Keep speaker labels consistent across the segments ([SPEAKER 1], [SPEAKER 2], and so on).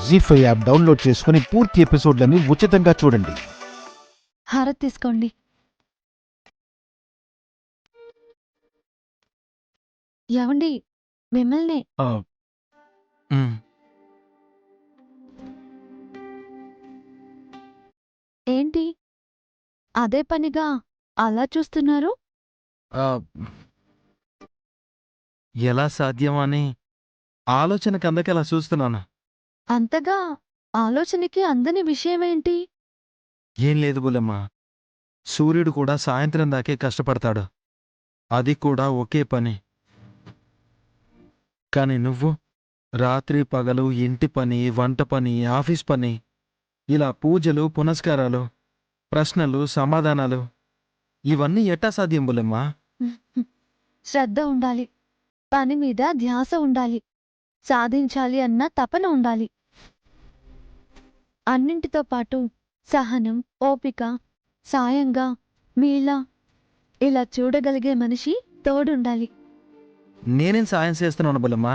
[SPEAKER 1] జీ5 app download చేసుకుని పూర్తి ఎపిసోడ్లని ఉచితంగా చూడండి.
[SPEAKER 2] హారతి తీసుకోండి. ఏవండి, మిమ్మల్నే. ఏంటి అదే పనిగా అలా చూస్తున్నారు?
[SPEAKER 3] ఎలా సాధ్యమని ఆలోచనకు అందకలా చూస్తున్నాను.
[SPEAKER 2] అంతగా ఆలోచనకి అందని విషయమేంటి?
[SPEAKER 3] ఏం లేదు బులమ్మ, సూర్యుడు కూడా సాయంత్రం దాకే కష్టపడతాడు, అది కూడా ఒకే పని. కాని నువ్వు రాత్రి పగలు ఇంటి పని, వంట పని, ఆఫీస్ పని, ఇలా పూజలు పునస్కారాలు, ప్రశ్నలు సమాధానాలు, ఇవన్నీ ఎట్టా సాధ్యం బులమ్మ?
[SPEAKER 2] శ్రద్ధ ఉండాలి, పని మీద ధ్యాస ఉండాలి, సాధించాలి అన్న తపన ఉండాలి. అన్నింటితో పాటు సహనం, ఓపిక, సాయంగా మీలా ఇలా చూడగలిగే మనిషి తోడుండాలి.
[SPEAKER 3] నేనేం సాయం చేస్తున్నాను బులమ్మ,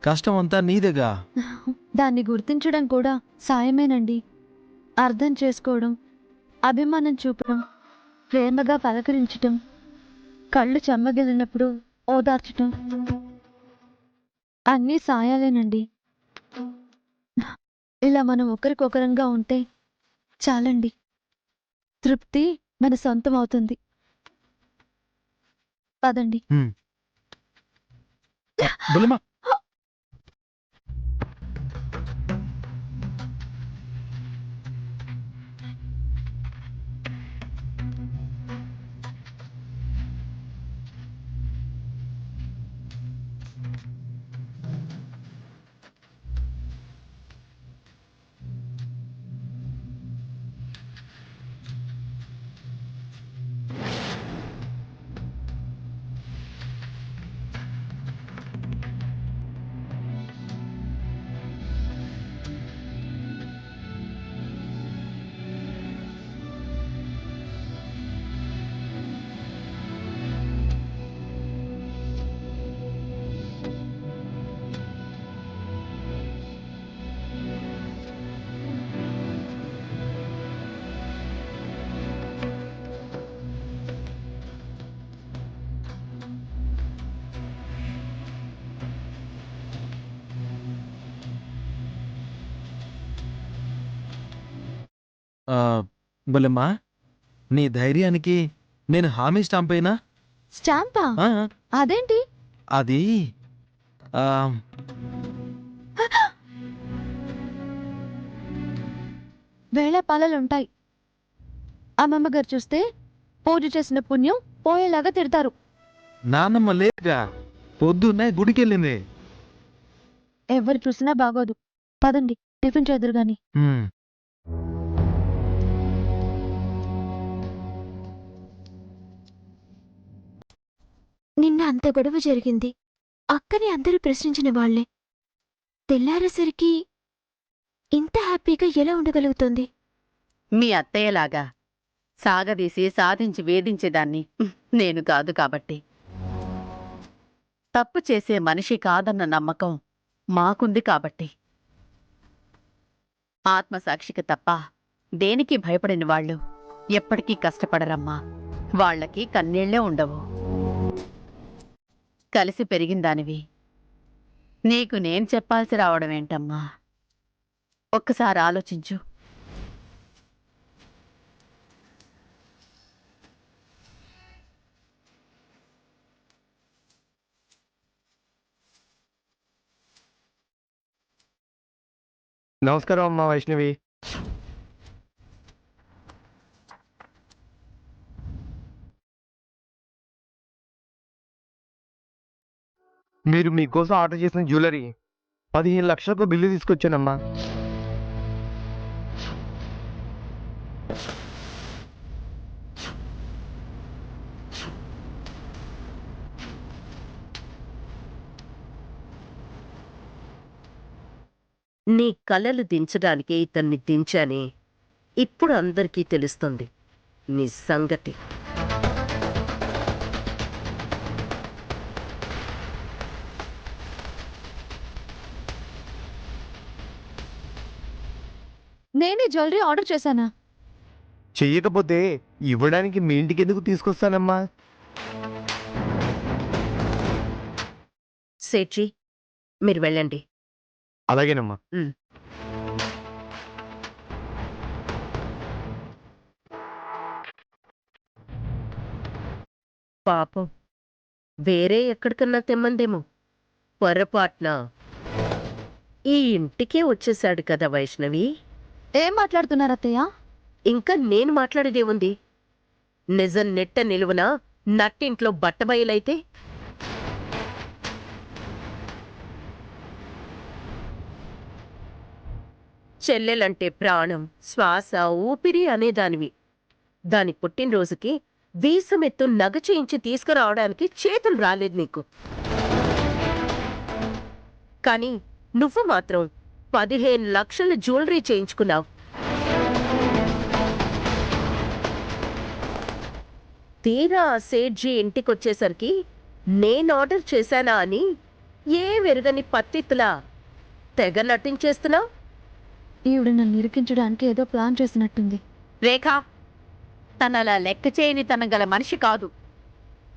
[SPEAKER 3] కష్టం అంతా నీదేగా.
[SPEAKER 2] దాన్ని గుర్తించడం కూడా సాయమేనండి. అర్థం చేసుకోవడం, అభిమానం చూపడం, ప్రేమగా పలకరించటం, కళ్ళు చెమ్మగిలినప్పుడు ఓదార్చటం, అన్నీ సాయాలేనండి. ఇలా మనం ఒకరికొకరంగా ఉంటే చాలండి, తృప్తి మన సొంతం అవుతుంది. పదండి.
[SPEAKER 3] బులమ్మ, బులమ్మ, నీ ధైర్యానికి నేను హామీ స్టాంప్ అయినా?
[SPEAKER 2] స్టాంపా?
[SPEAKER 3] ఆ,
[SPEAKER 2] అదేంటి?
[SPEAKER 3] అది ఆ,
[SPEAKER 2] వేళపాలలుంటాయి. అమ్మమ్మగారు చూస్తే పూజ చేసిన పుణ్యం పోయేలాగా తిడతారు.
[SPEAKER 3] నాన్నమ్మ లేదుగా, పొద్దున్నే గుడికెళ్ళింది.
[SPEAKER 2] ఎవరు చూసినా బాగోదు. పదండి, టిఫిన్ చేదురు గాని.
[SPEAKER 3] హ్మ్.
[SPEAKER 4] నిన్న అంత గొడవ జరిగింది. అక్కని అందరూ ప్రశ్నించిన వాళ్లే. తెల్లారేసరికి ఇంత హ్యాపీగా ఎలా ఉండగలుగుతోంది?
[SPEAKER 5] మీ అత్తయ్యలాగా సాగదీసి సాధించి వేధించేదాన్ని నేను కాదు కాబట్టి. తప్పు చేసే మనిషి కాదన్న నమ్మకం మాకుంది కాబట్టి. ఆత్మసాక్షికి తప్ప దేనికి భయపడిన వాళ్ళు ఎప్పటికీ కష్టపడరమ్మా. వాళ్లకి కన్నీళ్లే ఉండవు. కలిసి పెరిగిందానివి నీకు నేను చెప్పాల్సి రావడమేంటమ్మా? ఒక్కసారి ఆలోచించు.
[SPEAKER 6] నమస్కారం అమ్మా వైష్ణవి. మీరు మీకోసం ఆర్డర్ చేసిన జ్యువెలరీ 15 లక్షలకు బిల్లు తీసుకొచ్చానమ్మా.
[SPEAKER 7] నీ కలలు దించడానికి ఇతన్ని దించాని ఇప్పుడు అందరికీ తెలుస్తుంది నీ సంగతి.
[SPEAKER 2] నేనే జ్యువెలరీ ఆర్డర్ చేశానా?
[SPEAKER 6] చెయ్యకపోతే ఇవ్వడానికి మీ ఇంటికి ఎందుకు తీసుకొస్తానమ్మా?
[SPEAKER 7] సేఠి, మీరు వెళ్ళండి.
[SPEAKER 6] అలాగేనమ్మా.
[SPEAKER 7] పాపం వేరే ఎక్కడికన్నా తెమ్మందేమో. పొరపాట్న ఈ ఇంటికే వచ్చేశాడు కదా వైష్ణవి.
[SPEAKER 2] ఏం మాట్లాడుతున్నారు అత్తయ్య?
[SPEAKER 7] ఇంకా నేను మాట్లాడేదేముంది? నిజం నెట్ట నిలువున నట్టింట్లో బట్టబయలైతే చెల్లెలంటే ప్రాణం, శ్వాస, ఊపిరి అనేదానివి. దాని పుట్టినరోజుకి వీసమెత్తు నగ చేయించి తీసుకురావడానికి చేతులు రాలేదు నీకు. కానీ నువ్వు మాత్రం 15 లక్షల జ్యువెలరీ చేయించుకున్నావు. తీరా సేఠ్జీ ఇంటికొచ్చేసరికి నేను ఆర్డర్ చేశానా అని ఏ వెరగని పత్తిత్తులా తెగ నటించేస్తున్నావు.
[SPEAKER 2] ఈవిడ నన్ను ఇరికించడానికి ఏదో ప్లాన్ చేసినట్టుంది.
[SPEAKER 5] రేఖ, తనలా లెక్క చేయని తన గల మనిషి కాదు.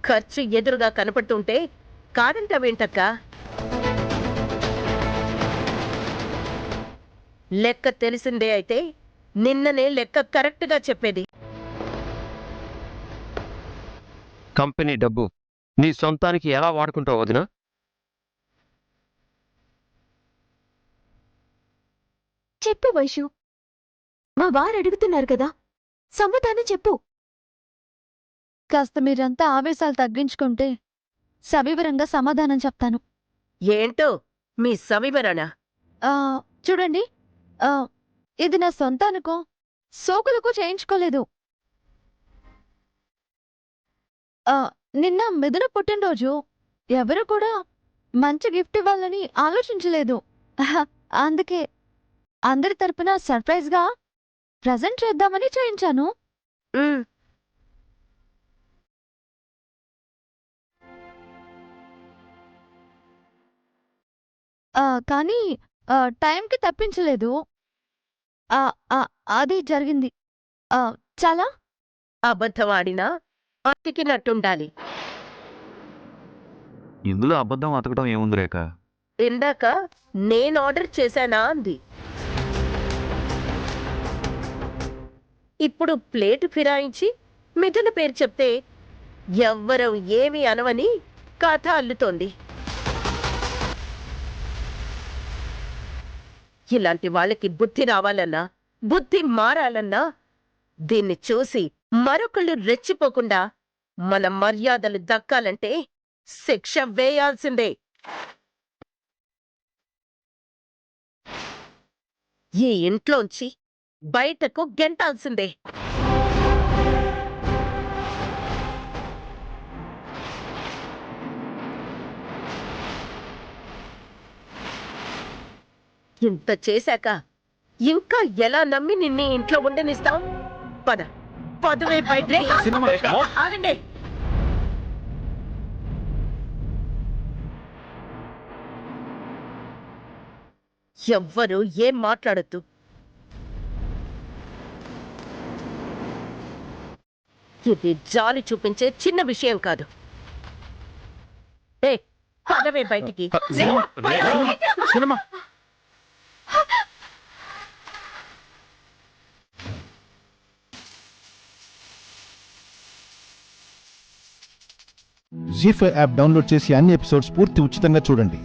[SPEAKER 7] ఖర్చు ఎదురుగా కనపడుతుంటే కాదంటావేంటక్క? లెక్క తెలిసిందే అయితే నిన్ననే లెక్క కరెక్ట్గా చెప్పేది.
[SPEAKER 6] కంపెనీ డబ్బు నీ సొంతానికి ఎలా వాడుకుంటావు వదినా?
[SPEAKER 4] చెప్పు వైషు, మా వారు అడుగుతున్నారు కదా, సమాధానం చెప్పు.
[SPEAKER 2] కాస్త మీరంతా ఆవేశాలు తగ్గించుకుంటే సవివరంగా సమాధానం చెప్తాను.
[SPEAKER 7] ఏంటో మీ సవివరణ?
[SPEAKER 2] చూడండి, ఇది నా సొంత అనుకో, సోకులకు చేయించుకోలేదు. నిన్న మిథున పుట్టినరోజు, ఎవరు కూడా మంచి గిఫ్ట్ ఇవ్వాలని ఆలోచించలేదు. అందుకే అందరి తరపున సర్ప్రైజ్గా ప్రజెంట్ చేద్దామని చేయించాను. కానీ టైంకి తప్పించలేదు. అది జరిగింది. చాలా
[SPEAKER 7] అబద్ధవాడినా అతికినట్టుండాలి.
[SPEAKER 8] ఇందులో అబద్ధం అతకడం ఏముంది రేఖ?
[SPEAKER 7] ఇందాక నేను ఆర్డర్ చేశానా అంది. ఇప్పుడు ప్లేటు ఫిరాయించి మిథున పేరు చెప్తే ఎవ్వరం ఏమీ అనవని కథ అల్లుతోంది. ఇలాంటి వాళ్ళకి బుద్ధి రావాలన్నా, బుద్ధి మారాలన్నా దీన్ని చూసి మరొకళ్ళు రెచ్చిపోకుండా మన మర్యాదలు దక్కాలంటే శిక్ష వేయాల్సిందే. ఈ ఇంట్లోంచి బయటకు గెంటాల్సిందే. ఇంత చేశాక ఇంకా ఎలా నమ్మి నిన్ను ఇంట్లో ఉండనిస్తాం? పద పదవే బయట. ఆగండి. ఎవ్వరూ ఏం మాట్లాడద్దు. ఇది జాలి చూపించే చిన్న విషయం కాదు. పదవే బయటికి.
[SPEAKER 3] సినిమా
[SPEAKER 1] జీ5 యాప్ డౌన్లోడ్ చేసి అన్ని ఎపిసోడ్స్ పూర్తి ఉచితంగా చూడండి.